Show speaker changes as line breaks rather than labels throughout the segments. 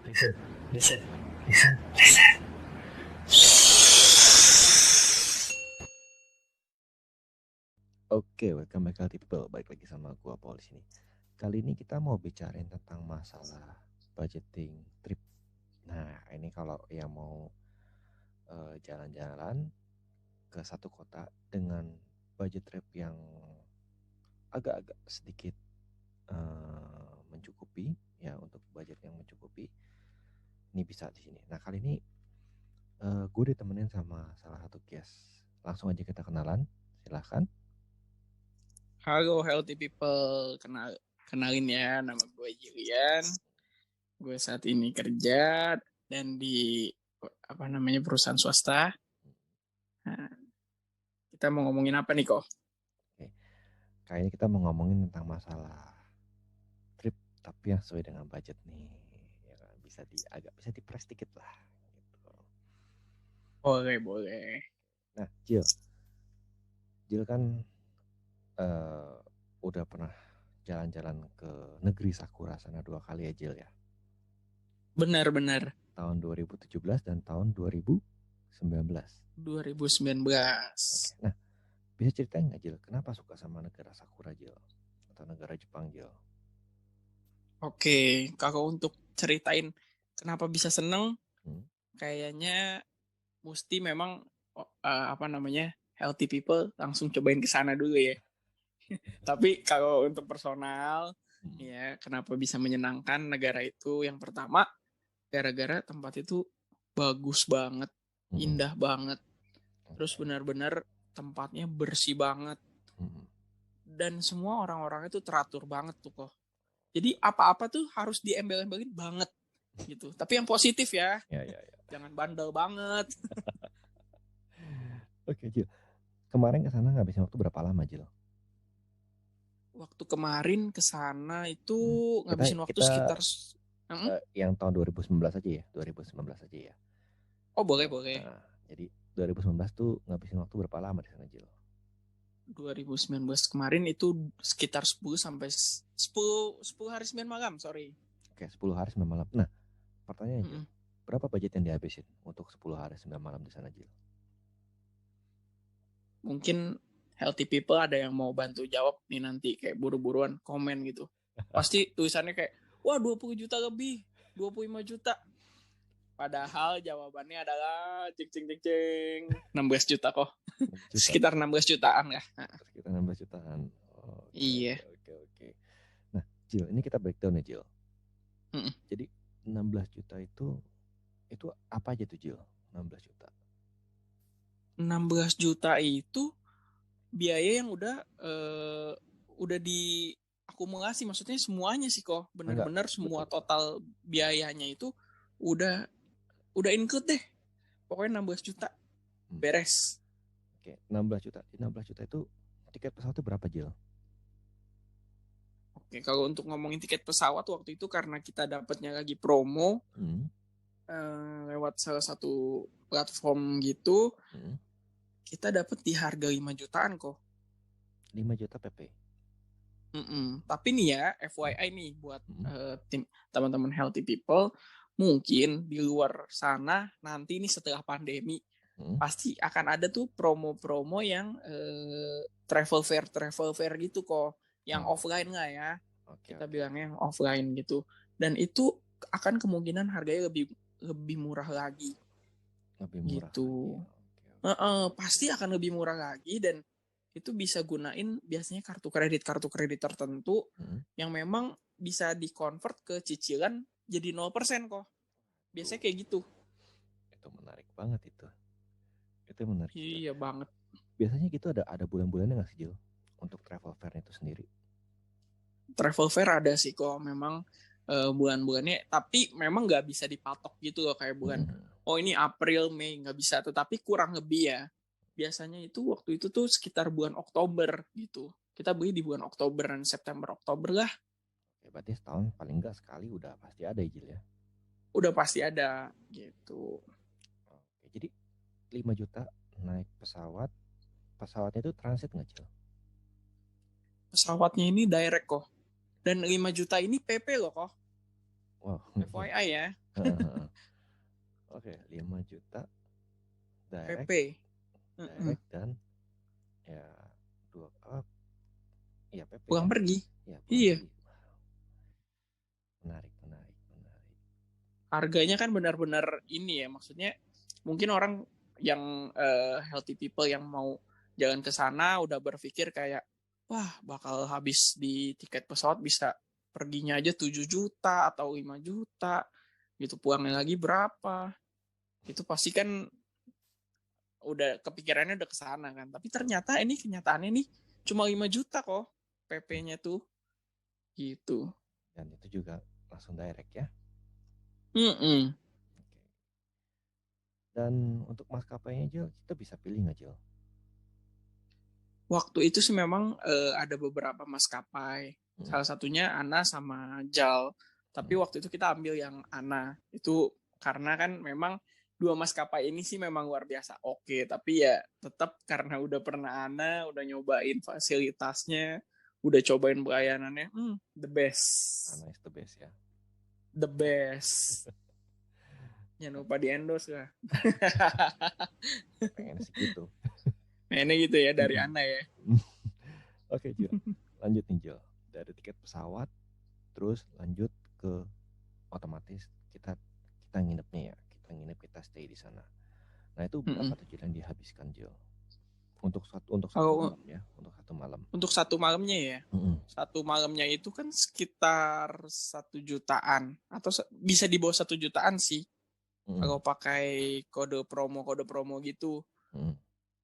Listen, listen, listen, listen.
Oke, welcome back Healthy People. Balik lagi sama gua Paul di sini. Kali ini kita mau bicarain tentang masalah budgeting trip. Nah, ini kalau yang mau jalan-jalan ke satu kota dengan budget trip yang agak-agak sedikit mencukupi, ya untuk budget yang mencukupi, ini bisa di sini. Nah, kali ini gue ditemenin sama salah satu guest. Langsung aja kita kenalan. Silahkan.
Halo Healthy People, kenalin ya, nama gue Julian. Gue saat ini kerja dan di perusahaan swasta. Nah, kita mau ngomongin apa nih kok?
Oke. Kali ini kita mau ngomongin tentang masalah trip tapi yang sesuai dengan budget nih, ya kan? Bisa dipres dikit lah gitu.
Boleh.
Nah, Jil kan udah pernah jalan-jalan ke negeri Sakura sana 2 kali ya, Jil ya.
Benar.
Tahun 2017 dan tahun 2019.
2019.
Oke. Nah, bisa ceritain nggak, Jil, kenapa suka sama negara Sakura, Jil, atau negara Jepang, Jil?
Oke, kalau untuk ceritain kenapa bisa seneng, kayaknya mesti memang Healthy People langsung cobain ke sana dulu ya. Tapi kalau untuk personal, ya kenapa bisa menyenangkan negara itu? Yang pertama, gara-gara tempat itu bagus banget, indah banget. Terus benar-benar tempatnya bersih banget. Dan semua orang-orang itu teratur banget tuh kok. Jadi apa-apa tuh harus diembel-embelin banget gitu. Tapi yang positif ya.
Ya.
Jangan bandel banget.
Oke, Jil. Kemarin ke sana ngabisin waktu berapa lama, Jil?
Waktu kemarin ke sana itu ngabisin waktu sekitar
yang tahun 2019 aja ya, 2019 aja ya.
Oh, boleh.
Nah, jadi 2019 tuh ngabisin waktu berapa lama di sana, Jil?
2019 kemarin itu sekitar 10 hari 9 malam, sorry.
Oke, 10 hari 9 malam. Nah, pertanyaannya, berapa budget yang dihabisin untuk 10 hari 9 malam di sana, Jil?
Mungkin Healthy People ada yang mau bantu jawab nih nanti, kayak buru-buruan komen gitu. Pasti tulisannya kayak, wah 20 juta lebih, 25 juta. Padahal jawabannya adalah cing 16 juta kok. Sekitar 16 jutaan ya.
Sekitar 16 jutaan.
Iya.
Oke. Nah, Jil, ini kita breakdown ya, Jil. Jadi 16 juta itu apa aja tuh, Jil? 16 juta.
16 juta itu biaya yang udah diakumulasi, maksudnya semuanya sih kok. Benar-benar semua total biayanya itu udah include deh. Pokoknya 16 juta. Beres.
Oke, 16 juta. 16 juta itu tiket pesawat itu berapa, Jil?
Oke, kalau untuk ngomongin tiket pesawat waktu itu karena kita dapatnya lagi promo lewat salah satu platform gitu, kita dapat di harga 5 jutaan kok.
5 juta PP.
Tapi nih ya, FYI nih buat tim teman-teman Healthy People, mungkin di luar sana nanti nih setelah pandemi pasti akan ada tuh promo-promo yang travel fair gitu kok, yang offline lah ya. Kita bilangnya yang offline gitu. Dan itu akan kemungkinan harganya lebih murah lagi.
Lebih murah
gitu. Pasti akan lebih murah lagi, dan itu bisa gunain biasanya kartu kredit tertentu yang memang bisa dikonvert ke cicilan jadi 0% kok. Biasanya kayak gitu.
Itu menarik banget itu. Itu menarik.
Iya banget.
Biasanya gitu ada bulan-bulannya nggak sih, Jil, untuk travel fair itu sendiri?
Travel fair ada sih kok, memang bulan-bulannya, tapi memang nggak bisa dipatok gitu loh kayak bulan. Oh ini April, Mei, nggak bisa. Tetapi kurang lebih ya. Biasanya itu waktu itu tuh sekitar bulan Oktober gitu. Kita beli di bulan Oktober dan September Oktober lah.
Ya, berarti setahun paling nggak sekali udah pasti ada, Jil ya?
Udah pasti ada gitu.
Oke, jadi 5 juta naik pesawat. Pesawatnya itu transit nggak, Jil?
Pesawatnya ini direct kok. Dan 5 juta ini PP loh kok.
Wow.
FYI ya.
Oke, 5 juta direct,
PP.
direct dan ya ya PP
Pulang
ya.
pergi.
Ya,
Iya.
pergi. Menarik.
Harganya kan benar-benar ini ya, maksudnya mungkin orang yang healthy people yang mau jalan ke sana udah berpikir kayak, wah bakal habis di tiket pesawat, bisa perginya aja 7 juta atau 5 juta gitu, pulangnya lagi berapa. Itu pasti kan udah kepikirannya udah ke sana kan. Tapi ternyata ini kenyataannya nih cuma 5 juta kok PP-nya tuh. Gitu.
Dan itu juga langsung direct ya.
Oke.
Dan untuk maskapainya Jil, kita bisa pilih nggak Jil?
Waktu itu sih memang ada beberapa maskapai. Salah satunya Ana sama JAL. Tapi waktu itu kita ambil yang Ana. Itu karena kan memang dua maskapai ini sih memang luar biasa oke. Tapi ya tetap karena udah pernah Ana, udah nyobain fasilitasnya, udah cobain pelayanannya, the best.
Ana is the best ya.
The best. Jangan lupa di endorse lah.
Pengen sih gitu.
Mainnya gitu ya dari Ana ya.
Oke Jil, lanjut nih Jil. Dari tiket pesawat, terus lanjut ke otomatis kita nginepnya ya. Kita stay di sana. Nah itu berapa tuh Jil yang dihabiskan Jil? Untuk satu malam ya, untuk satu malam.
Untuk satu malamnya ya. Satu malamnya itu kan sekitar 1 jutaan atau bisa di bawah 1 jutaan sih. Kalau pakai kode promo gitu.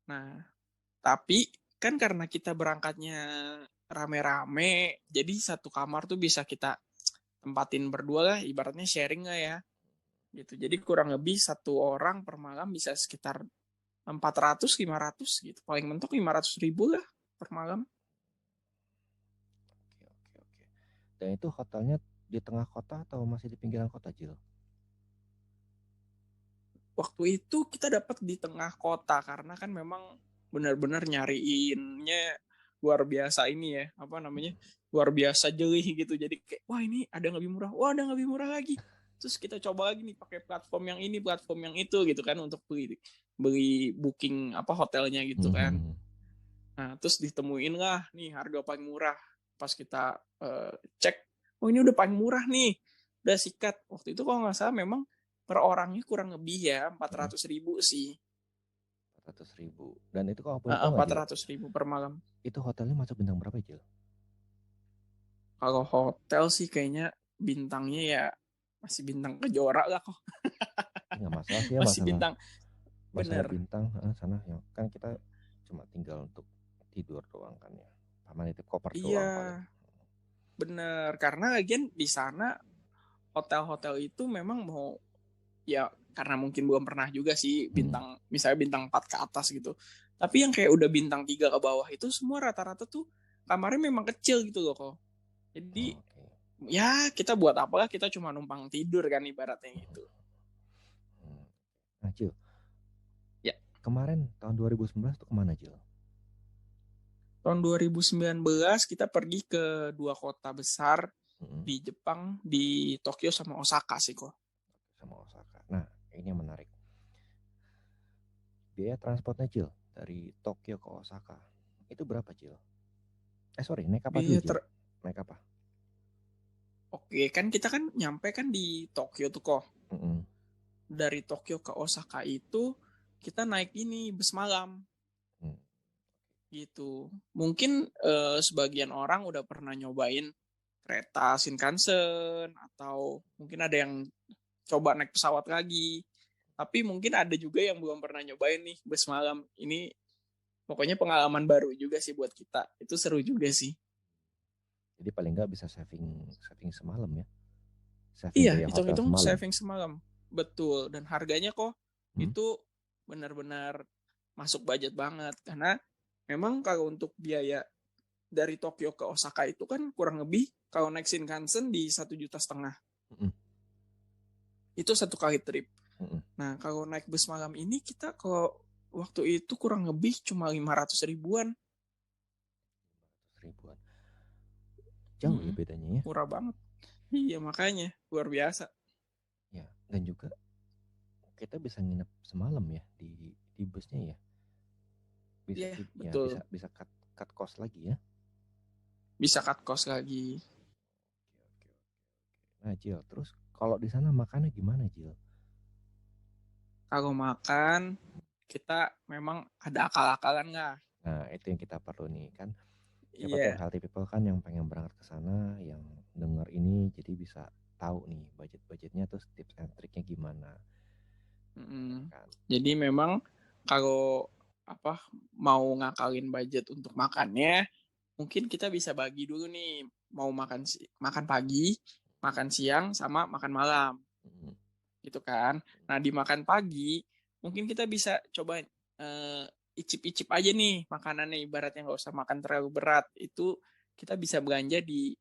Nah, tapi kan karena kita berangkatnya rame-rame, jadi satu kamar tuh bisa kita tempatin berdua lah, ibaratnya sharing lah ya. Gitu. Jadi kurang lebih satu orang per malam bisa sekitar 400-500 gitu. Paling mentok 500.000 lah per malam.
Oke. Dan itu hotelnya di tengah kota atau masih di pinggiran kota Jil?
Waktu itu kita dapat di tengah kota karena kan memang benar-benar nyariinnya luar biasa ini ya, luar biasa jeli gitu. Jadi kayak, wah ini ada yang lebih murah, wah ada yang lebih murah lagi. Terus kita coba lagi nih pakai platform yang ini, platform yang itu gitu kan, untuk beli booking hotelnya gitu kan. Nah terus ditemuin lah nih harga paling murah. Pas kita cek, oh ini udah paling murah nih, udah sikat. Waktu itu kalau nggak salah memang per orangnya kurang lebih ya 400.000 sih.
400.000. Dan itu kalau boleh tahu
400.000 per malam.
Itu hotelnya masuk bintang berapa Jil?
Kalau hotel sih kayaknya bintangnya ya masih bintang Kejora lah kok.
Nggak masalah sih ya,
masih bintang.
Bener. Bintang sana ya kan kita cuma tinggal untuk tidur doang kan ya. Sama nitip koper doang paling.
Bener, karena lagian di sana hotel-hotel itu memang mau ya karena mungkin belum pernah juga sih bintang, misalnya bintang 4 ke atas gitu. Tapi yang kayak udah bintang 3 ke bawah itu semua rata-rata tuh kamarnya memang kecil gitu loh kok. Jadi ya kita buat apalah, kita cuma numpang tidur kan ibaratnya gitu.
Nah Jil,
ya
kemarin tahun 2019 tuh kemana Jil?
Tahun 2019 kita pergi ke 2 kota besar di Jepang, di Tokyo sama Osaka sih kok.
Sama Osaka. Nah ini yang menarik. Biaya transportnya Jil dari Tokyo ke Osaka itu berapa Jil? Naik apa dulu Jil? Naik apa?
Oke, kan kita kan nyampe kan di Tokyo tuh kok. Dari Tokyo ke Osaka itu kita naik ini bus malam. Gitu. Mungkin sebagian orang udah pernah nyobain kereta Shinkansen atau mungkin ada yang coba naik pesawat lagi. Tapi mungkin ada juga yang belum pernah nyobain nih bus malam. Ini pokoknya pengalaman baru juga sih buat kita. Itu seru juga sih.
Jadi paling nggak bisa saving semalam ya.
Iya, hitung-hitung saving semalam. Betul. Dan harganya kok itu benar-benar masuk budget banget. Karena memang kalau untuk biaya dari Tokyo ke Osaka itu kan kurang lebih kalau naik Shinkansen di 1,5 juta. Itu satu kali trip. Nah kalau naik bus malam ini kita kalau waktu itu kurang lebih cuma 500.000-an.
Jauh ya bedanya ya.
Murah banget. Iya makanya luar biasa.
Ya, dan juga kita bisa nginep semalam ya di busnya ya. Bisa
Iya
ya
betul.
bisa cut cost lagi ya.
Bisa cut cost lagi.
Oke. Nah, Jil, terus kalau di sana makannya gimana, Jil?
Kalau makan kita memang ada akal-akalan nggak?
Nah, itu yang kita perlu nih kan. Siapa tahu
Iya.
healthy people kan yang pengen berangkat ke sana, yang denger ini jadi bisa tahu nih budget-budgetnya terus tips and triknya gimana. Kan.
Jadi memang kalau mau ngakalin budget untuk makannya, mungkin kita bisa bagi dulu nih mau makan pagi, makan siang, sama makan malam, gitu kan. Nah di makan pagi mungkin kita bisa coba icip-icip aja nih makanannya, ibaratnya nggak usah makan terlalu berat. Itu kita bisa belanja di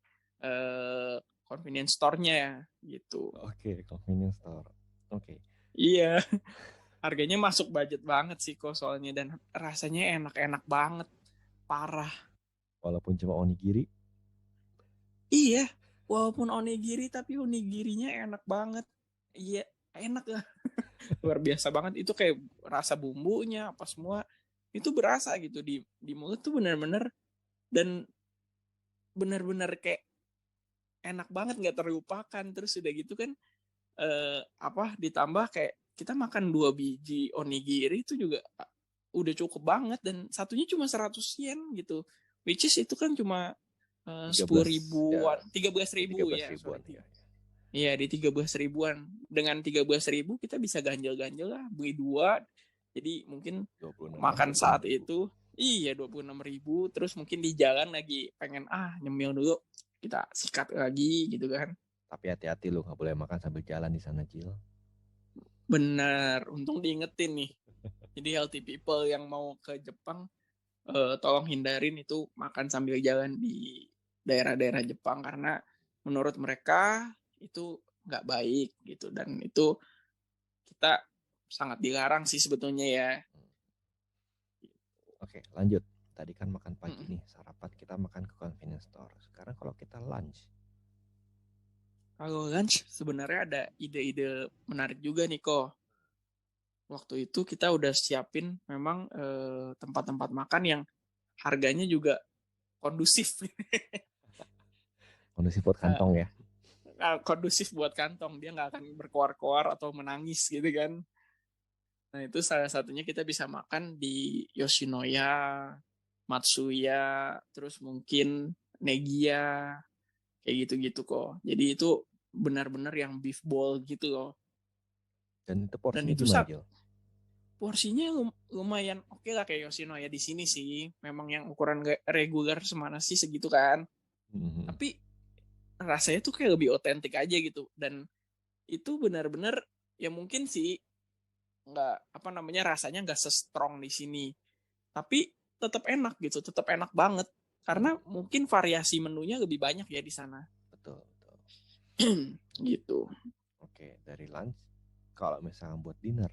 convenience store-nya gitu.
Oke, convenience store. Oke.
Iya. Harganya masuk budget banget sih kok soalnya, dan rasanya enak-enak banget. Parah.
Walaupun cuma onigiri.
Iya, walaupun onigiri tapi onigirinya enak banget. Iya, enak lah. Luar biasa banget. Itu kayak rasa bumbunya apa semua itu berasa gitu di mulut tuh bener-bener, dan bener-bener kayak enak banget, nggak terlupakan. Terus udah gitu kan ditambah kayak kita makan 2 biji onigiri itu juga udah cukup banget, dan satunya cuma 100 yen gitu, which is itu kan cuma 10 ribuan, 13 ribu ya, sorry. Iya, di 13 ribuan. Dengan 13 ribu kita bisa ganjel-ganjel lah, beli 2. Jadi mungkin
26
makan saat itu, iya 26 ribu. Terus mungkin di jalan lagi pengen nyemil dulu, kita sikat lagi gitu kan.
Tapi hati-hati lu, nggak boleh makan sambil jalan di sana, Cil.
Bener, untung diingetin nih. Jadi healthy people yang mau ke Jepang, tolong hindarin itu makan sambil jalan di daerah-daerah Jepang, karena menurut mereka itu nggak baik gitu, dan itu kita sangat dilarang sih sebetulnya ya.
Oke, lanjut. Tadi kan makan pagi nih, sarapan kita makan ke convenience store. Sekarang kalau kita lunch.
Kalau lunch sebenarnya ada ide-ide menarik juga nih kok. Waktu itu kita udah siapin memang tempat-tempat makan yang harganya juga kondusif.
Kondusif buat kantong ya.
Kondusif buat kantong, dia nggak akan berkoar-koar atau menangis gitu kan. Nah itu salah satunya kita bisa makan di Yoshinoya, Matsuya, terus mungkin Negia, kayak gitu-gitu kok. Jadi itu benar-benar yang beef bowl gitu loh.
Dan itu
Dan
porsinya
itu
gimana, Jil?
porsinya lumayan oke lah kayak Yoshinoya di sini sih. Memang yang ukuran reguler semana sih segitu kan. Tapi rasanya tuh kayak lebih otentik aja gitu, dan itu benar-benar ya mungkin sih nggak rasanya nggak se-strong di sini, tapi tetap enak gitu, tetap enak banget karena mungkin variasi menunya lebih banyak ya di sana.
Betul.
Gitu.
Oke, dari lunch kalau misalnya buat dinner.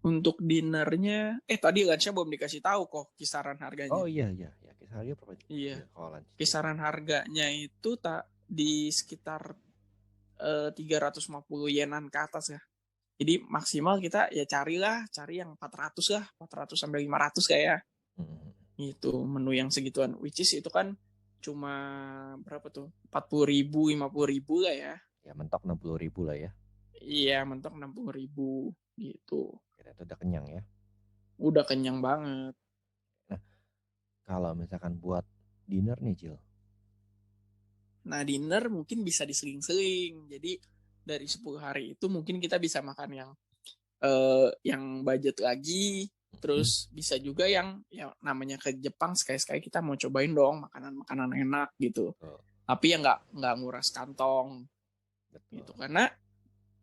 Untuk dinernya tadi lunchnya belum dikasih tahu kok kisaran harganya.
Oh iya, kisaran harga berapa?
Iya.
Kalau lunch.
Kisaran harganya itu di sekitar 350 yenan ke atas ya. Jadi maksimal kita ya cari yang 400 lah, 400 sampai 500 kayak. Itu menu yang segituan, which is itu kan cuma berapa tuh? 40.000, 50.000 lah ya.
Ya mentok 60.000 lah ya.
Iya, mentok 60.000 gitu.
Kita itu udah kenyang ya.
Udah kenyang banget.
Nah, kalau misalkan buat dinner nih, Jil.
Nah, dinner mungkin bisa diseling-seling. Jadi dari 10 hari itu mungkin kita bisa makan yang budget lagi, terus bisa juga yang namanya ke Jepang sekali-sekali kita mau cobain dong makanan-makanan enak gitu. Tapi ya nggak nguras kantong. Gitu, karena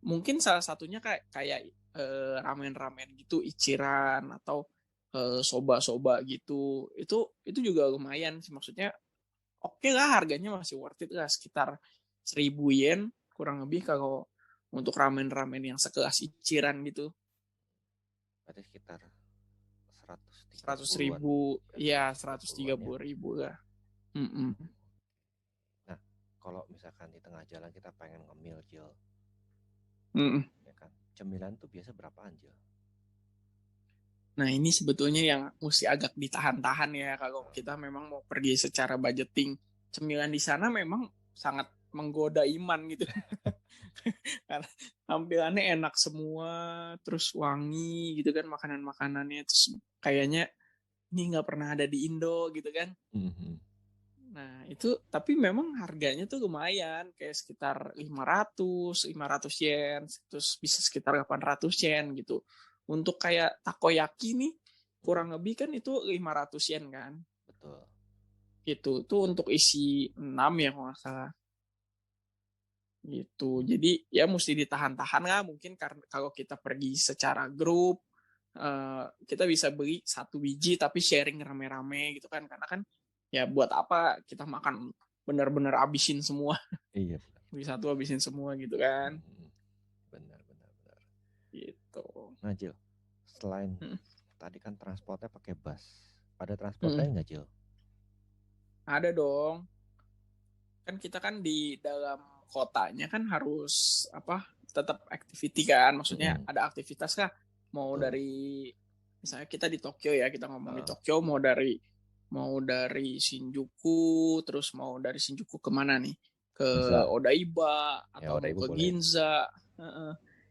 mungkin salah satunya kayak ramen-ramen gitu, Ichiran atau soba-soba gitu. Itu juga lumayan sih, maksudnya oke lah, harganya masih worth it lah, sekitar 1.000 yen kurang lebih kalau untuk ramen-ramen yang sekelas Ichiran gitu.
Berarti sekitar
100.000, ya 130.000 lah.
Nah, kalau misalkan di tengah jalan kita pengen ngemil, Jil, ya kan, cemilan tuh biasa berapaan, Jil?
Nah ini sebetulnya yang mesti agak ditahan-tahan ya kalau kita memang mau pergi secara budgeting. Cemilan di sana memang sangat menggoda iman gitu. Karena tampilannya enak semua, terus wangi gitu kan makanan-makanannya. Terus kayaknya ini nggak pernah ada di Indo gitu kan. Nah itu tapi memang harganya tuh lumayan, kayak sekitar 500 yen, terus bisa sekitar 800 yen gitu. Untuk kayak takoyaki nih kurang lebih kan itu 500 yen kan.
Betul.
Gitu. Itu untuk isi 6 ya kalau nggak salah. Gitu. Jadi ya mesti ditahan-tahan lah mungkin karena kalau kita pergi secara grup kita bisa beli 1 biji tapi sharing rame-rame gitu kan, karena kan ya buat apa kita makan benar-benar abisin semua.
Iya.
Beli 1 abisin semua gitu kan.
Benar.
Gitu.
Nah, Jil, selain tadi kan transportnya pakai bus, ada transport lain nggak, Jil?
Ada dong. Kan kita kan di dalam kotanya kan harus tetap activity kan, maksudnya ada aktivitas kah, mau dari misalnya kita di Tokyo ya, kita ngomong di Tokyo, mau dari Shinjuku, terus mau dari Shinjuku kemana nih, ke Odaiba atau mau ke Ginza,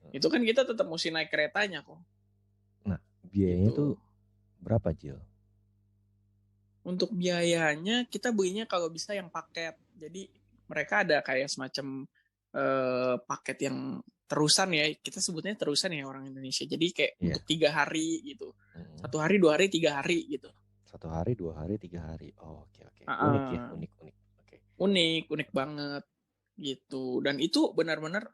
itu kan kita tetap mesti naik keretanya kok.
Nah biayanya tuh berapa, Jil?
Untuk biayanya kita belinya kalau bisa yang paket. Jadi mereka ada kayak semacam paket yang terusan ya. Kita sebutnya terusan ya orang Indonesia. Jadi kayak untuk 3 hari gitu. 1 hari, 2 hari, 3 hari gitu.
1 hari, 2 hari, 3 hari. Oh, oke. Unik ya, unik.
Unik banget gitu. Dan itu benar-benar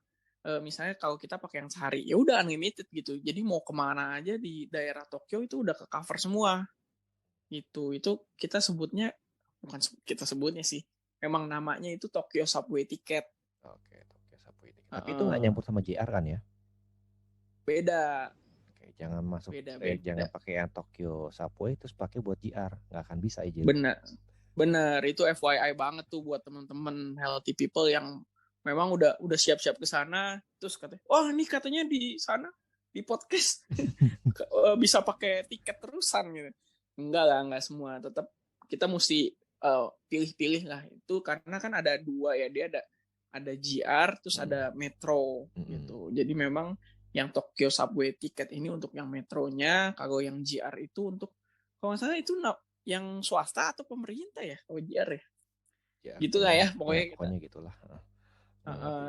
misalnya kalau kita pakai yang sehari ya udah unlimited gitu. Jadi mau kemana aja di daerah Tokyo itu udah ke cover semua. Itu kita sebutnya, bukan kita sebutnya sih, memang namanya itu Tokyo Subway Ticket.
Oke, Tokyo Subway Ticket. Tapi itu nggak nyampur sama JR kan ya?
Beda.
Oke, jangan masuk,
beda.
Jangan pakai yang Tokyo Subway terus pakai buat JR, nggak akan bisa aja.
Bener, itu FYI banget tuh buat teman-teman healthy people yang memang udah siap-siap ke sana, terus katanya, wah ini katanya di sana di podcast bisa pakai tiket terusan gitu. Enggak semua, tetap kita mesti pilih-pilih lah itu, karena kan ada 2 ya, dia ada JR terus ada Metro gitu. Jadi memang yang Tokyo Subway Ticket ini untuk yang metronya, kalau yang JR itu untuk, kalau nggak salah itu yang swasta atau pemerintah ya kalau JR ya. Gitu lah ya pokoknya
gitulah.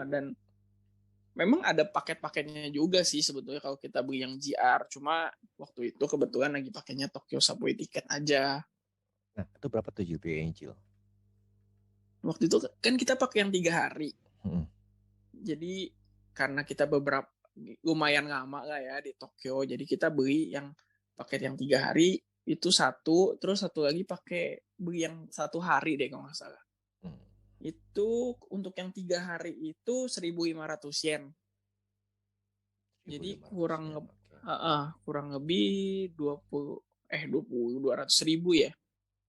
Dan memang ada paket-paketnya juga sih sebetulnya kalau kita beli yang JR. Cuma waktu itu kebetulan lagi pakainya Tokyo Subway Ticket aja.
Nah, itu berapa tuh biayanya, Cil?
Waktu itu kan kita pakai yang 3 hari. Jadi karena kita lumayan lama lah ya di Tokyo, jadi kita beli yang paket yang 3 hari itu 1, terus 1 lagi beli yang 1 hari deh kalau nggak salah. Itu untuk yang 3 hari itu 1.500 yen. Jadi kurang lebih 200.000 ya.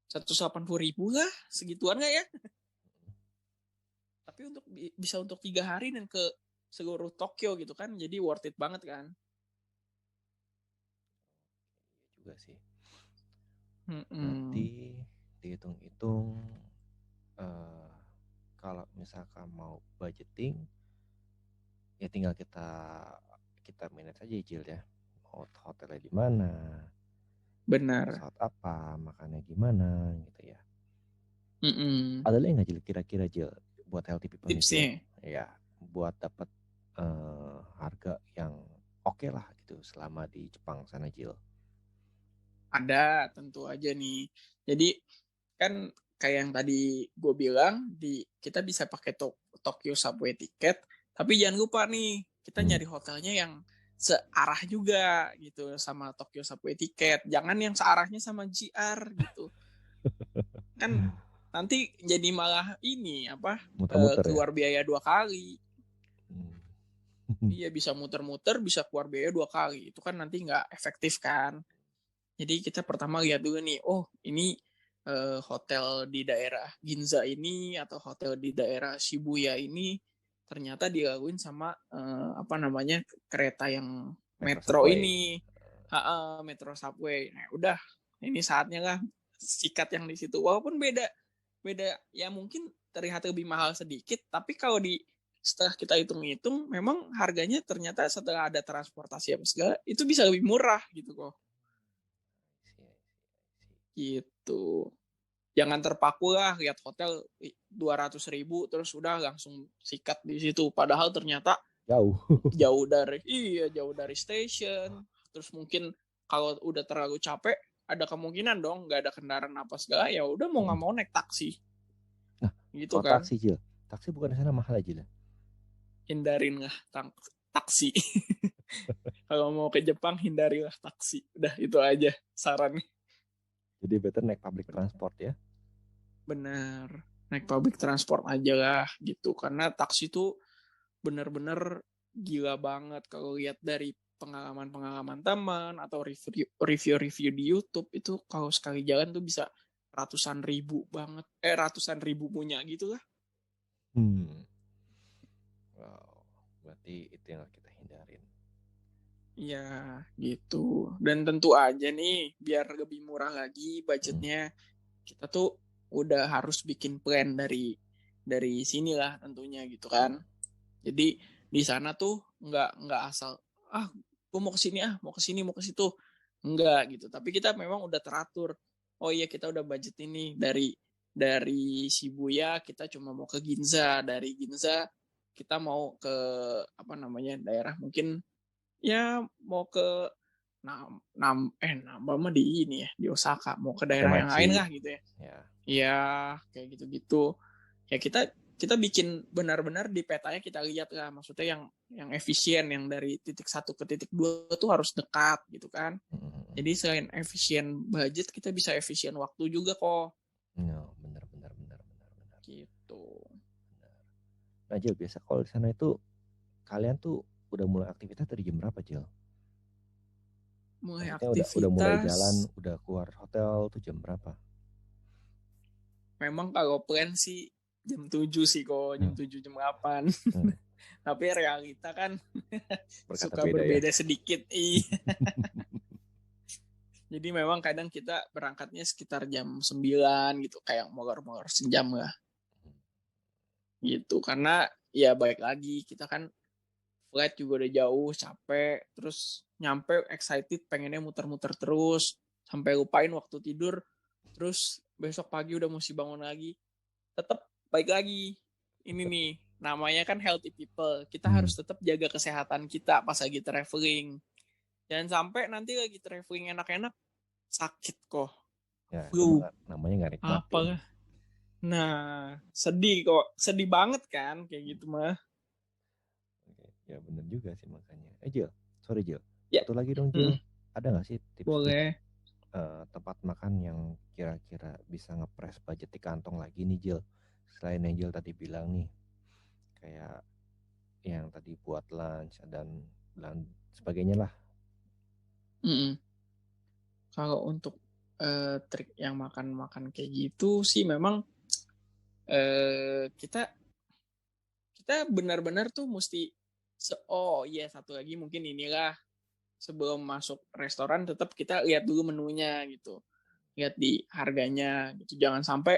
180.000 lah, segituan nggak ya? Tapi bisa untuk 3 hari dan ke seluruh Tokyo gitu kan, jadi worth it banget kan?
Juga sih. Nanti dihitung-hitung kalau misalkan mau budgeting ya tinggal kita manage aja, Jil ya. Mau hotelnya di mana?
Benar.
Pesawat apa? Makannya gimana gitu ya. Ada lagi nggak, Jil, kira-kira, Jil, buat healthy people
tipsnya?
Ya, buat dapat harga yang oke lah gitu selama di Jepang sana, Jil.
Ada, tentu aja nih. Jadi kan kayak yang tadi gue bilang, kita bisa pakai Tokyo Subway Ticket, tapi jangan lupa nih kita nyari hotelnya yang searah juga gitu sama Tokyo Subway Ticket. Jangan yang searahnya sama JR gitu. Kan nanti jadi malah ini keluar biaya 2 kali. Iya, bisa muter-muter, bisa keluar biaya 2 kali. Itu kan nanti nggak efektif kan. Jadi kita pertama lihat dulu nih, oh ini hotel di daerah Ginza ini atau hotel di daerah Shibuya ini ternyata dilakuin sama kereta yang metro
Subway.
ini, metro subway. Nah, udah ini saatnya lah sikat yang di situ. Walaupun beda ya mungkin terlihat lebih mahal sedikit, tapi kalau setelah kita hitung-hitung, memang harganya ternyata setelah ada transportasi apa segala itu bisa lebih murah gitu kok. Gitu. Jangan terpaku lah lihat hotel 200.000 terus udah langsung sikat di situ. Padahal ternyata jauh dari station. Terus mungkin kalau udah terlalu capek, ada kemungkinan dong nggak ada kendaraan apa segala, ya udah mau nggak mau naik taksi.
Nah,
gitu kan.
Taksi Jil, taksi bukan di sana mahal aja lah.
Hindarin lah taksi. Kalau mau ke Jepang hindarilah taksi. Udah itu aja sarannya.
Jadi better naik public transport ya.
Bener, naik public transport aja lah gitu. Karena taksi tuh bener-bener gila banget kalau lihat dari pengalaman teman atau review di YouTube itu kalau sekali jalan tuh bisa ratusan ribu punya gitu lah.
Wow, berarti itu yang kita hindarin.
Ya gitu. Dan tentu aja nih biar lebih murah lagi budgetnya, kita tuh udah harus bikin plan dari sinilah tentunya gitu kan. Jadi di sana tuh nggak asal gue mau ke sini mau ke situ, enggak gitu. Tapi kita memang udah teratur. Oh iya, kita udah budget ini dari Shibuya kita cuma mau ke Ginza, dari Ginza kita mau ke daerah mungkin ya mau ke Namba mah di ini ya, di Osaka, mau ke daerah yang lain lah gitu ya. Iya, kayak gitu-gitu. Ya kita bikin benar-benar di petanya, kita lihat lah, maksudnya yang efisien, yang dari titik 1 ke titik 2 tuh harus dekat gitu kan. Jadi selain efisien budget, kita bisa efisien waktu juga kok.
Benar.
Gitu.
Nah Jil, biasa kalau di sana itu kalian tuh udah mulai aktivitas dari jam berapa Jil?
Mulai
maksudnya
aktivitas
udah mulai jalan, udah keluar hotel tuh jam berapa?
Memang kalau plan sih jam 7 sih kok, jam 7 jam 8. Tapi realita kan suka berbeda ya? Sedikit. Iya. Jadi memang kadang kita berangkatnya sekitar jam 9 gitu, kayak molor-molor sejam lah. Gitu, karena ya balik lagi, kita kan flight juga udah jauh, capek, terus nyampe excited, pengennya muter-muter terus, sampai lupain waktu tidur, terus besok pagi udah mesti bangun lagi. Tetap balik lagi, ini nih, namanya kan healthy people, kita harus tetap jaga kesehatan kita pas lagi traveling. Jangan sampai nanti lagi traveling enak-enak, sakit kok.
Ya, namanya nggak nikmatin.
Apa? Nah, sedih kok. Sedih banget kan, kayak gitu mah.
Ya bener juga sih makanya. Jil, sorry Jil.
Ya.
Satu lagi dong Jil. Ada nggak sih tips tempat makan yang kira-kira bisa ngepres budget di kantong lagi nih Jil? Selain yang Jil tadi bilang nih, kayak yang tadi buat lunch dan sebagainya lah.
Kalau untuk trik yang makan kayak gitu sih memang kita benar-benar tuh mesti satu lagi mungkin inilah, sebelum masuk restoran tetap kita lihat dulu menunya gitu, lihat di harganya gitu. Jangan sampai,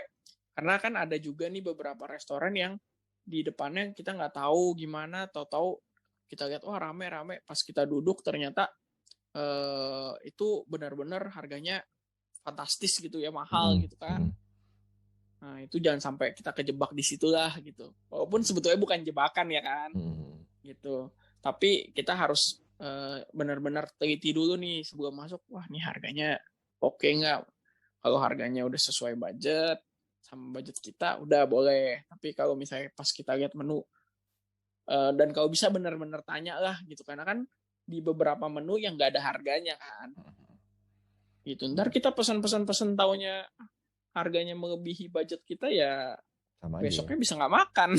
karena kan ada juga nih beberapa restoran yang di depannya kita nggak tahu gimana, tahu-tahu kita lihat rame-rame, pas kita duduk ternyata itu benar-benar harganya fantastis gitu ya, mahal gitu kan. Nah itu jangan sampai kita kejebak di situlah gitu, walaupun sebetulnya bukan jebakan ya kan. Gitu, tapi kita harus benar-benar teliti dulu nih sebelum masuk, wah nih harganya oke nggak. Kalau harganya udah sesuai budget sama budget kita, udah boleh. Tapi kalau misalnya pas kita lihat menu, dan kalau bisa benar-benar tanya lah gitu, karena kan di beberapa menu yang nggak ada harganya kan. Gitu, ntar kita pesan taunya harganya melebihi budget kita, ya sama besoknya aja. Bisa nggak makan.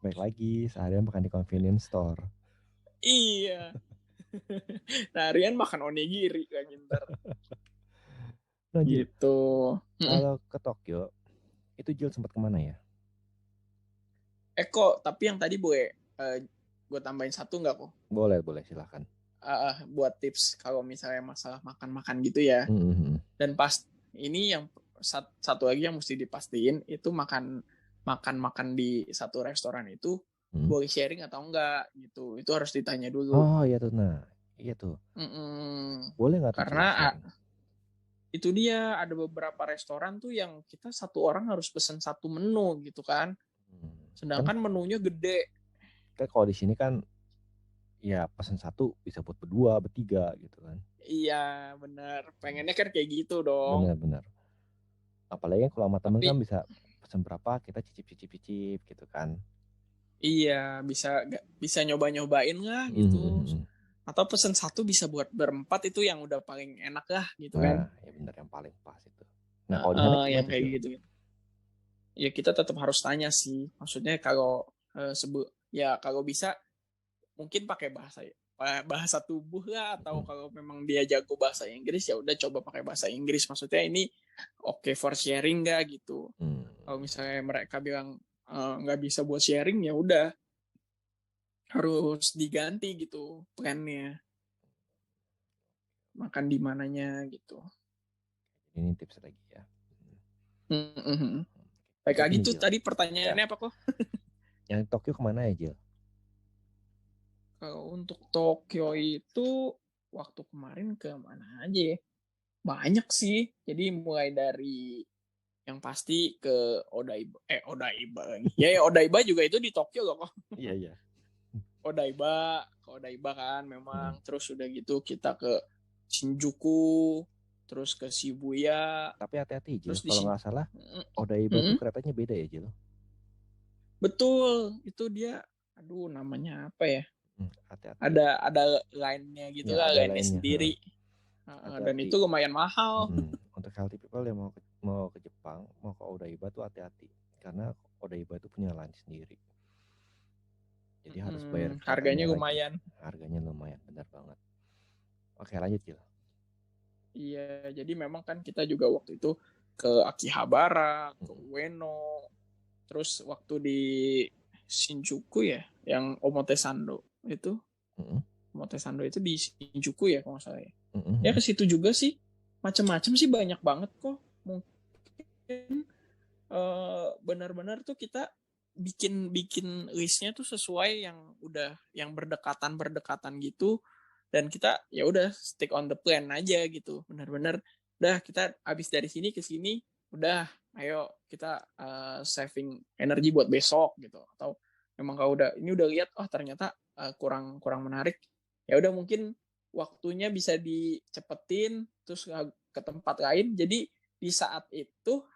Baik lagi, seharian makan di convenience store.
Iya. Seharian makan onigiri kan ntar.
Nah, Jil,
Gitu.
kalau ke Tokyo itu Jil sempat kemana ya?
Kok tapi yang tadi gue tambahin satu nggak kok?
Boleh silahkan.
Buat tips kalau misalnya masalah makan-makan gitu ya. Dan pas ini yang satu lagi yang mesti dipastiin itu makan di satu restoran itu boleh sharing atau enggak gitu. Itu harus ditanya dulu.
Oh iya tuh, nah iya tuh. Boleh nggak tuh
Karena itu dia ada beberapa restoran tuh yang kita satu orang harus pesen satu menu gitu kan. Sedangkan menunya gede.
Kan kalau di sini kan ya pesan satu bisa buat berdua, bertiga gitu kan.
Iya benar. Pengennya kan kayak gitu dong.
Benar. Apalagi kalau sama temen kan bisa pesan berapa kita cicip gitu kan.
Iya bisa nyobain lah gitu. Atau pesen satu bisa buat berempat, itu yang udah paling enak lah gitu kan.
Ya benar, yang paling pas itu. Nah kalau di sana
yang kayak gitu. Ya kita tetap harus tanya sih. Maksudnya kalau kalau bisa mungkin pakai bahasa tubuh lah, atau kalau memang dia jago bahasa Inggris ya udah coba pakai bahasa Inggris. Maksudnya ini oke for sharing nggak gitu. Kalau misalnya mereka bilang nggak bisa buat sharing, ya udah harus diganti gitu plannya, makan di mananya gitu.
Ini tips lagi ya.
Baik lagi tuh tadi pertanyaannya apa kok?
Yang Tokyo kemana ya Jil?
Kalau untuk Tokyo itu waktu kemarin ke mana aja ya? Banyak sih. Jadi mulai dari yang pasti ke Odaiba. Ya Odaiba juga itu di Tokyo loh kok.
Iya.
Odaiba kan memang. Terus udah gitu kita ke Shinjuku, terus ke Shibuya.
Tapi hati-hati Jil, kalau nggak salah Odaiba tuh keretanya beda ya Jil?
Betul, itu dia. Aduh, namanya apa ya?
Hati-hati.
Ada line-nya gitu lah, line-nya sendiri. Dan itu lumayan mahal.
Untuk healthy people yang mau ke Jepang, mau ke Odaiba tuh hati-hati, karena Odaiba itu punya line sendiri. Jadi harus bayar.
Harganya lumayan.
Benar banget. Oke, lanjut Jil.
Iya, jadi memang kan kita juga waktu itu ke Akihabara, ke Ueno, terus waktu di Shinjuku ya, yang Omotesando itu. Omotesando itu di Shinjuku ya kalau nggak salah ya. Ya ke situ juga sih, macam-macam sih, banyak banget kok. Mungkin benar-benar tuh kita bikin listnya tuh sesuai yang berdekatan gitu, dan kita ya udah stick on the plan aja gitu. Benar-benar udah kita habis dari sini ke sini, udah ayo kita saving energi buat besok gitu. Atau memang kalau ini udah lihat ternyata kurang menarik, ya udah mungkin waktunya bisa dicepetin terus ke tempat lain. Jadi di saat itu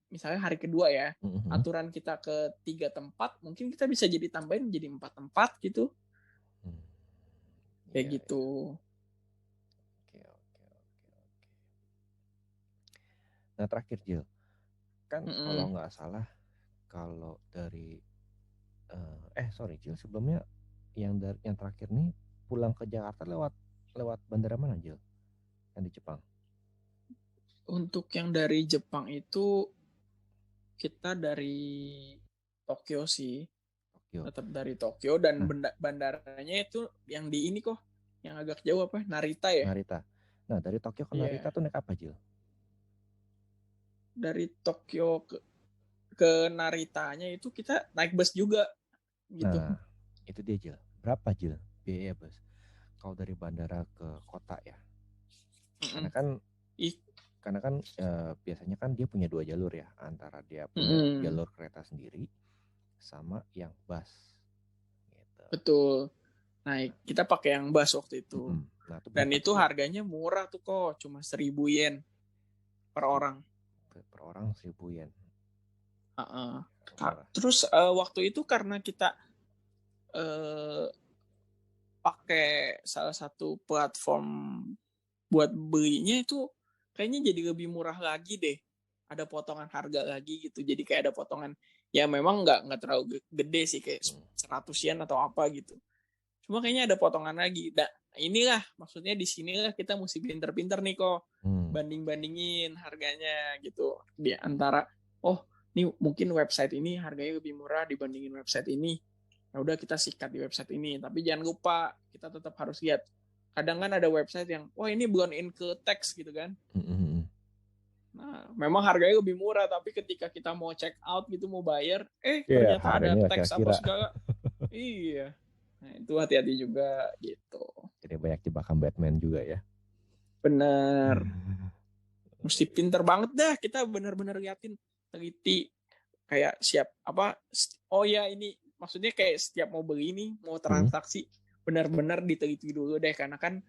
misalnya hari kedua ya, aturan kita ke 3 tempat, mungkin kita bisa jadi tambahin jadi 4 tempat gitu. Kayak gitu.
Oke. Nah terakhir Jil, kan kalau nggak salah, kalau dari Jil, sebelumnya yang terakhir nih pulang ke Jakarta lewat bandara mana Jil? Yang di Jepang?
Untuk yang dari Jepang itu kita dari Tokyo sih. Tetap dari Tokyo, dan bandaranya itu yang di ini kok, yang agak jauh apa? Narita ya?
Narita. Nah dari Tokyo ke Narita tuh naik apa Jil?
Dari Tokyo ke Naritanya itu kita naik bus juga gitu.
Nah itu dia Jil. Berapa Jil biaya bus kalau dari bandara ke kota ya? Karena kan biasanya kan dia punya 2 jalur ya, antara dia punya jalur kereta sendiri sama yang bus gitu.
Betul. Nah kita pakai yang bus waktu itu. Dan itu harganya murah tuh kok, cuma 1.000 yen per orang.
Per orang 1.000 yen.
Terus waktu itu karena kita pakai salah satu platform buat belinya, itu kayaknya jadi lebih murah lagi deh. Ada potongan harga lagi gitu. Jadi kayak ada potongan, ya memang nggak terlalu gede sih, kayak 100 yen atau apa gitu. Cuma kayaknya ada potongan lagi. Inilah maksudnya di sinilah kita mesti pinter-pinter nih kok banding-bandingin harganya gitu di antara ini mungkin website ini harganya lebih murah dibandingin website ini. Nah udah kita sikat di website ini, tapi jangan lupa kita tetap harus lihat. Kadang kan ada website yang ini blown in ke teks gitu kan. Nah, memang harganya lebih murah, tapi ketika kita mau check out gitu mau bayar, ternyata ada teks apa segala. Iya. Nah, itu hati-hati juga gitu.
Jadi banyak jebakan Batman juga ya.
Bener. Mesti pinter banget dah, kita bener-bener liatin, teliti, kayak siap ini maksudnya kayak setiap mau beli ini, mau transaksi, benar-benar diteliti dulu deh, karena kan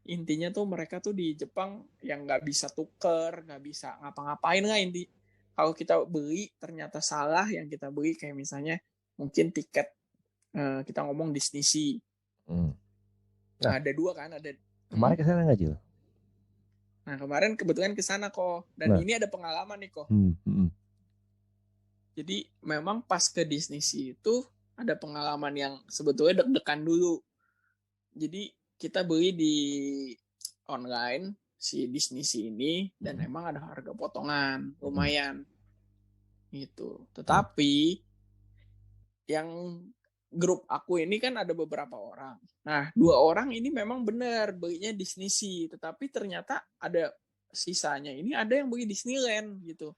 intinya tuh mereka tuh di Jepang yang nggak bisa tuker, nggak bisa ngapa-ngapain lah inti. Kalau kita beli ternyata salah yang kita beli, kayak misalnya mungkin tiket kita ngomong Disney Sea. Nah, ada 2 kan, ada.
Kemarin kesana nggak Jil?
Nah kemarin kebetulan kesana kok, dan ini ada pengalaman nih kok. Jadi memang pas ke Disney Sea itu ada pengalaman yang sebetulnya deg-degan dulu. Jadi kita beli di online si Disney Sea ini dan emang ada harga potongan lumayan gitu. Tetapi yang grup aku ini kan ada beberapa orang. Nah 2 orang ini memang benar belinya Disney Sea, tetapi ternyata ada sisanya ini ada yang beli Disneyland gitu.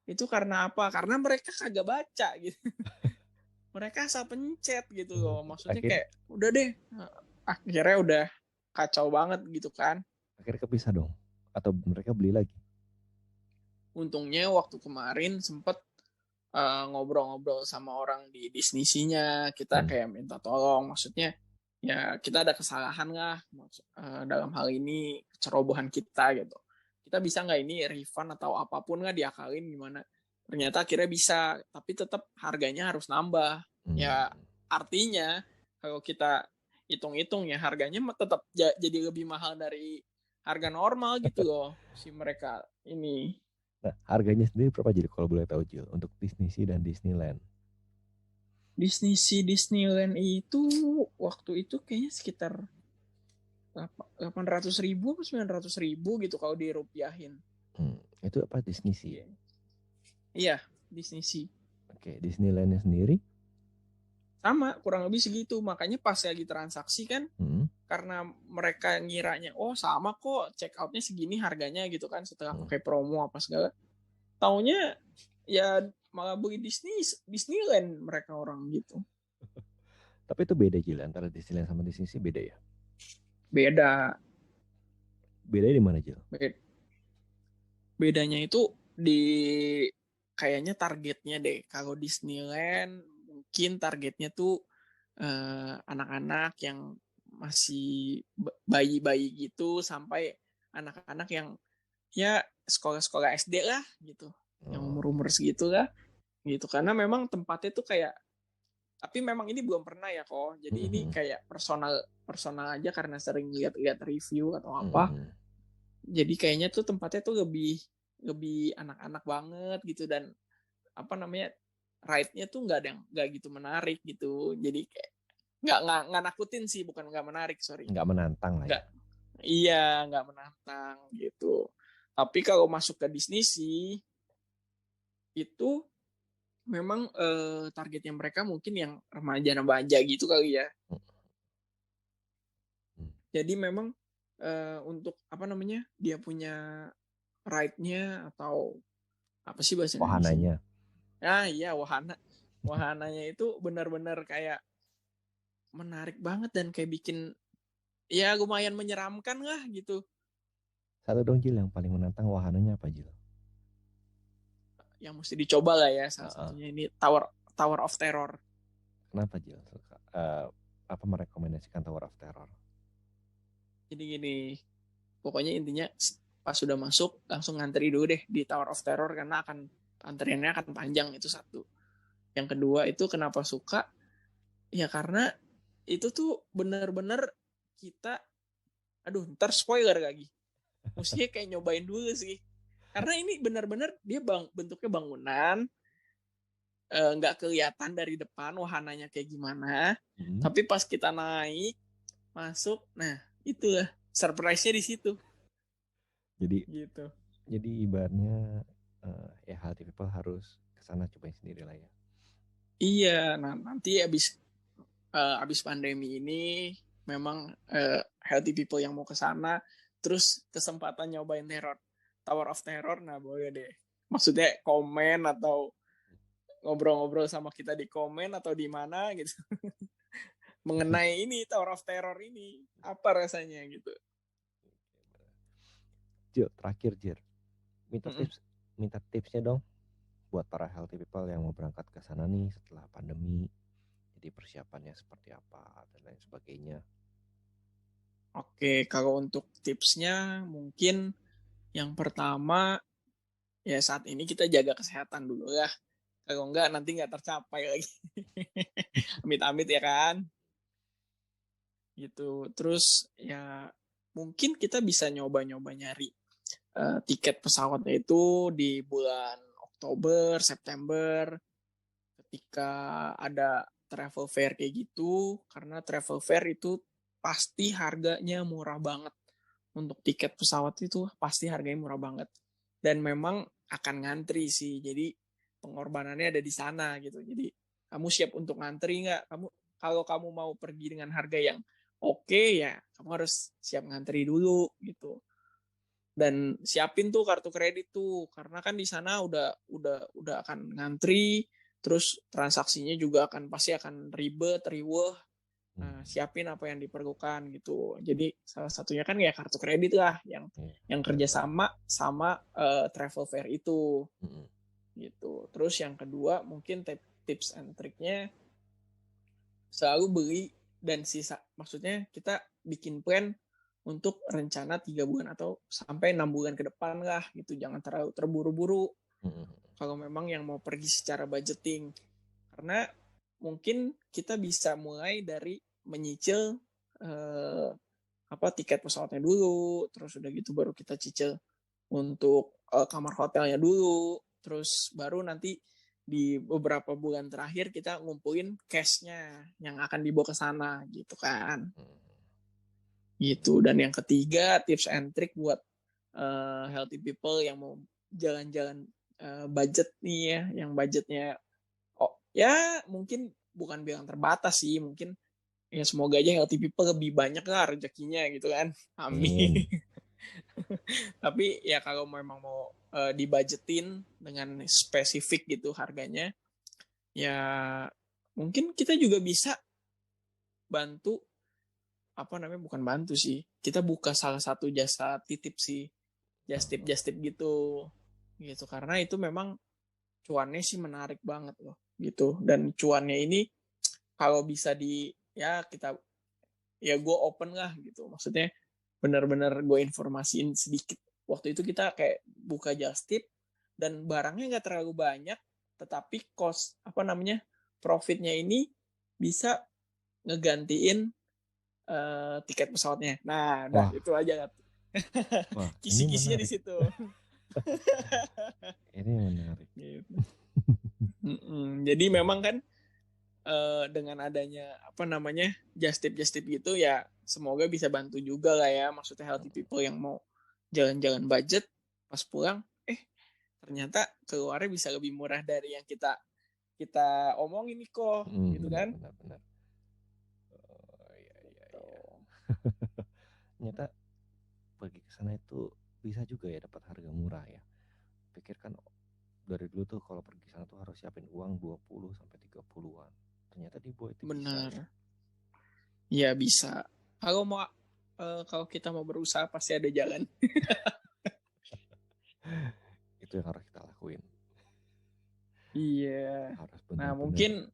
Itu karena apa? Karena mereka kagak baca gitu. Mereka asal pencet gitu loh. Maksudnya kayak udah deh, akhirnya udah kacau banget gitu kan.
Akhirnya kepisah dong? Atau mereka beli lagi?
Untungnya waktu kemarin sempet ngobrol-ngobrol sama orang di Disney Sea-nya. Kita kayak minta tolong. Maksudnya ya kita ada kesalahan lah dalam hal ini, kecerobohan kita gitu. Kita bisa nggak ini refund atau apapun nggak diakalin gimana? Ternyata akhirnya bisa, tapi tetap harganya harus nambah. Ya artinya kalau kita hitung-hitung ya harganya tetap jadi lebih mahal dari harga normal gitu loh si mereka ini.
Nah, harganya sendiri berapa Jil kalau boleh tahu Jil untuk Disney Sea dan Disneyland?
Disney Sea Disneyland itu waktu itu kayaknya sekitar 800.000 atau 900.000 gitu kalau dirupiahin.
Itu apa Disney Sea?
Iya, Disney Sea.
Oke, Disneylandnya sendiri?
Sama, kurang lebih segitu. Makanya pas lagi transaksi kan, karena mereka ngiranya, sama kok, check outnya segini harganya gitu kan, setelah pakai promo apa segala. Taunya ya malah beli Disneyland mereka orang gitu.
Tapi itu beda Jil, antara Disneyland sama Disney Sea beda ya?
Beda.
Bedanya di mana Jil?
Bedanya itu di kayaknya targetnya deh. Kalau Disneyland mungkin targetnya tuh anak-anak yang masih bayi-bayi gitu sampai anak-anak yang ya sekolah-sekolah SD lah gitu. Yang umur-umur segitu lah gitu. Karena memang tempatnya tuh kayak, tapi memang ini belum pernah ya kok. Jadi ini kayak personal aja karena sering lihat review atau apa. Jadi kayaknya tuh tempatnya tuh lebih anak-anak banget gitu, dan ride-nya tuh nggak gitu menarik gitu. Jadi kayak nggak nakutin sih, bukan nggak menarik, sorry.
Nggak menantang lah ya.
Iya, nggak menantang gitu. Tapi kalau masuk ke Disney sih itu memang targetnya mereka mungkin yang remaja gitu kali ya. Jadi memang untuk dia punya ride-nya atau apa sih bahasa
wahananya?
Iya, wahananya itu benar-benar kayak menarik banget dan kayak bikin ya lumayan menyeramkan lah gitu.
Satu dong Jil, yang paling menantang wahananya apa Jil?
Yang mesti dicoba lah ya, salah satunya ini Tower of Terror.
Kenapa Jil? Apa merekomendasikan Tower of Terror?
Jadi gini, pokoknya intinya pas sudah masuk langsung ngantri dulu deh di Tower of Terror karena antriannya akan panjang, itu satu. Yang kedua itu kenapa suka? Ya karena itu tuh bener-bener kita, ntar spoiler lagi. Mestinya kayak nyobain dulu sih. Karena ini bener-bener dia bentuknya bangunan, nggak kelihatan dari depan wahananya kayak gimana. Tapi pas kita naik masuk, nah itulah surprise-nya di situ.
Jadi
gitu.
Jadi ibaratnya ya Healthy People harus kesana cobain sendiri lah ya.
Iya, nah nanti abis pandemi ini memang Healthy People yang mau kesana, terus kesempatan nyobain Tower of Terror, nah boleh deh. Maksudnya komen atau ngobrol-ngobrol sama kita di komen atau di mana gitu. Mengenai ini Tower of Terror ini apa rasanya gitu.
Jir, terakhir Jir, minta tipsnya dong buat para Healthy People yang mau berangkat ke sana nih setelah pandemi. Jadi persiapannya seperti apa dan lain sebagainya.
Oke, kalau untuk tipsnya mungkin yang pertama ya saat ini kita jaga kesehatan dulu ya. Kalau enggak nanti nggak tercapai lagi. Amit-amit ya kan. Gitu. Terus ya mungkin kita bisa nyoba-nyoba nyari tiket pesawatnya itu di bulan Oktober, September ketika ada travel fair kayak gitu, karena travel fair itu pasti harganya murah banget. Untuk tiket pesawat itu pasti harganya murah banget. Dan memang akan ngantri sih. Jadi pengorbanannya ada di sana gitu. Jadi kamu siap untuk ngantri nggak? Kalau kamu mau pergi dengan harga yang oke, ya kamu harus siap ngantri dulu gitu. Dan siapin tuh kartu kredit tuh, karena kan di sana udah akan ngantri, terus transaksinya juga pasti akan ribet, riweh. Nah, siapin apa yang diperlukan gitu. Jadi salah satunya kan ya kartu kredit lah yang kerjasama sama travel fair itu. Gitu. Terus yang kedua mungkin tips and triknya selalu beli dan sisa. Maksudnya kita bikin plan untuk rencana 3 bulan atau sampai 6 bulan ke depan lah gitu. Jangan terlalu terburu-buru kalau memang yang mau pergi secara budgeting. Karena mungkin kita bisa mulai dari menyicil tiket pesawatnya dulu, terus udah gitu baru kita cicil untuk kamar hotelnya dulu, terus baru nanti di beberapa bulan terakhir kita ngumpulin cash-nya yang akan dibawa ke sana gitu kan. Gitu. Dan yang ketiga tips and trick buat Healthy People yang mau jalan-jalan budget nih ya, yang budgetnya ya mungkin bukan bilang terbatas sih, mungkin ya semoga aja Healthy People lebih banyak lah rezekinya gitu kan. Amin. Tapi ya kalau memang mau dibudgetin dengan spesifik gitu harganya, ya mungkin kita juga bisa bantu bukan bantu sih, kita buka salah satu jasa titip sih, just tip gitu karena itu memang cuannya sih menarik banget loh gitu. Dan cuannya ini kalau bisa gue open lah gitu, maksudnya benar-benar gue informasiin sedikit. Waktu itu kita kayak buka just tip dan barangnya nggak terlalu banyak, tetapi profitnya ini bisa ngegantiin tiket pesawatnya. Nah, udah itu aja. Kisi-kisinya di situ.
Ini menarik.
Gitu. Jadi memang kan dengan adanya just tip gitu ya, semoga bisa bantu juga lah ya. Maksudnya Healthy People yang mau jalan-jalan budget pas pulang ternyata keluarnya bisa lebih murah dari yang kita omongin nih kok, gitu kan?
Benar. Ternyata pergi ke sana itu bisa juga ya dapat harga murah ya. Pikirkan dari dulu tuh kalau pergi sana tuh harus siapin uang 20 sampai 30-an. Ternyata dibawa itu
benar.
bisa.
Ya bisa. Kalau kita mau berusaha pasti ada jalan.
Itu yang harus kita lakuin.
Iya.
Harus
nah mungkin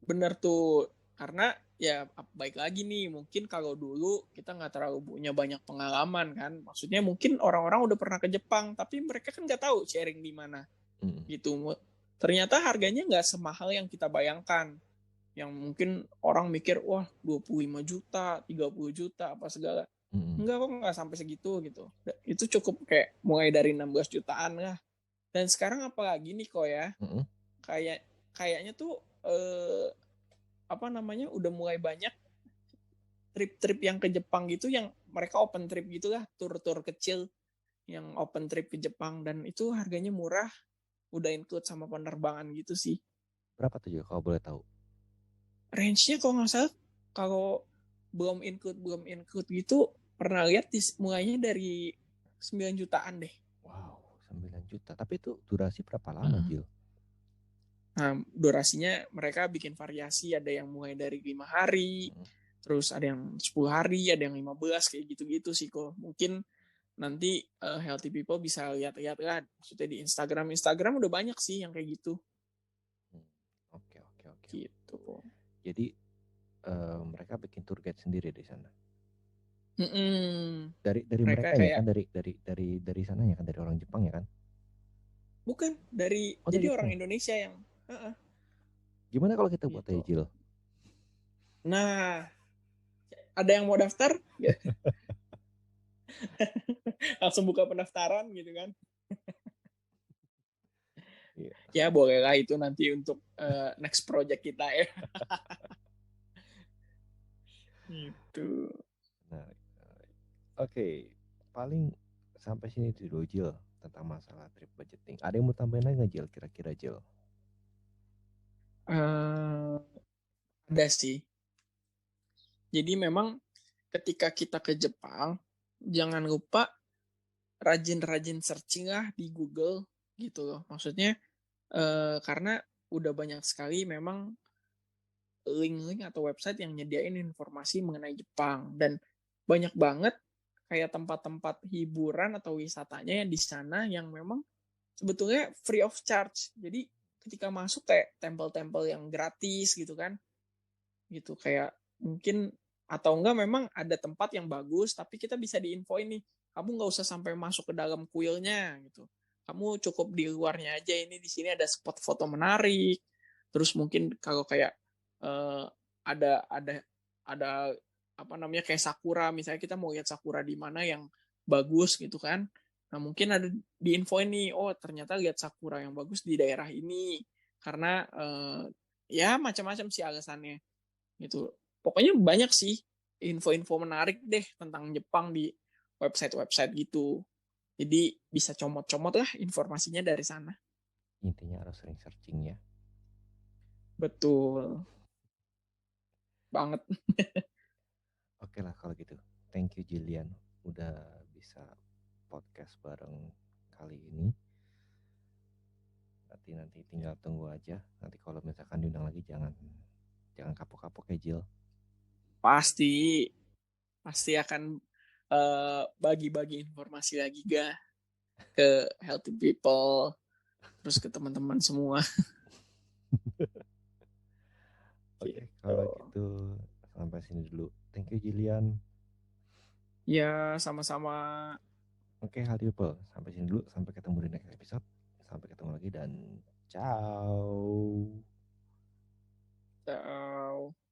benar tuh, karena ya baik lagi nih, mungkin kalau dulu kita nggak terlalu punya banyak pengalaman kan. Maksudnya mungkin orang-orang udah pernah ke Jepang tapi mereka kan nggak tahu sharing di mana. Gitu. Ternyata harganya nggak semahal yang kita bayangkan. Yang mungkin orang mikir wah 25 juta, 30 juta apa segala. Enggak kok, nggak sampai segitu gitu. Itu cukup kayak mulai dari 16 jutaan lah. Dan sekarang apalagi nih kok ya, kayak kayaknya tuh udah mulai banyak trip-trip yang ke Jepang gitu, yang mereka open trip gitu lah, tur-tur kecil yang open trip ke Jepang, dan itu harganya murah, udah include sama penerbangan gitu sih.
Berapa tuh kalau boleh tahu?
Range-nya kalau nggak salah, kalau belum include gitu, pernah lihat mulainya dari 9 jutaan deh.
Wow, 9 juta. Tapi itu durasi berapa lama, Jil?
Nah, durasinya mereka bikin variasi, ada yang mulai dari 5 hari, terus ada yang 10 hari, ada yang 15, kayak gitu-gitu sih kok. Mungkin nanti Healthy People bisa lihat-lihat lah, maksudnya di Instagram udah banyak sih yang kayak gitu.
Oke.
Gitu.
Jadi mereka bikin tour guide sendiri di sana. Dari mereka ya kan, dari sananya kan, dari orang Jepang ya kan?
Bukan, dari orang Indonesia yang
Gimana kalau kita buat
gitu.
Jil?
Nah, ada yang mau daftar? Langsung buka pendaftaran gitu kan. Ya boleh lah, itu nanti untuk next project kita ya. Gitu.
Nah, oke. Paling sampai sini dulu, Jil, tentang masalah trip budgeting. Ada yang mau tambahin lagi nggak, Jil, kira-kira, Jil?
Ada sih. Jadi memang ketika kita ke Jepang, jangan lupa rajin-rajin searching lah di Google gitu loh. Maksudnya karena udah banyak sekali memang link-link atau website yang nyediain informasi mengenai Jepang, dan banyak banget kayak tempat-tempat hiburan atau wisatanya yang di sana yang memang sebetulnya free of charge. Jadi ketika masuk kayak tempel-tempel yang gratis gitu kan, gitu kayak mungkin, atau enggak memang ada tempat yang bagus tapi kita bisa diinfoin nih, kamu nggak usah sampai masuk ke dalam kuilnya gitu, kamu cukup di luarnya aja, ini di sini ada spot foto menarik. Terus mungkin kalau kayak ada kayak sakura, misalnya kita mau lihat sakura di mana yang bagus gitu kan, nah mungkin ada di info ini, oh ternyata lihat sakura yang bagus di daerah ini, karena ya macam-macam sih alasannya gitu. Pokoknya banyak sih info-info menarik deh tentang Jepang di website-website gitu. Jadi bisa comot-comot lah informasinya dari sana.
Intinya harus sering searching ya.
Betul banget.
Oke lah kalau gitu. Thank you, Jilian, udah bisa podcast bareng kali ini. Nanti tinggal tunggu aja. Nanti kalau misalkan diundang lagi jangan kapok-kapok ya, Jil.
Pasti akan bagi-bagi informasi lagi ke Healthy People, terus ke teman-teman semua.
Oke, kalau gitu sampai sini dulu. Thank you, Jilian.
Ya, sama-sama.
Oke, Healthy People, sampai sini dulu. Sampai ketemu di next episode. Sampai ketemu lagi dan ciao.
Ciao.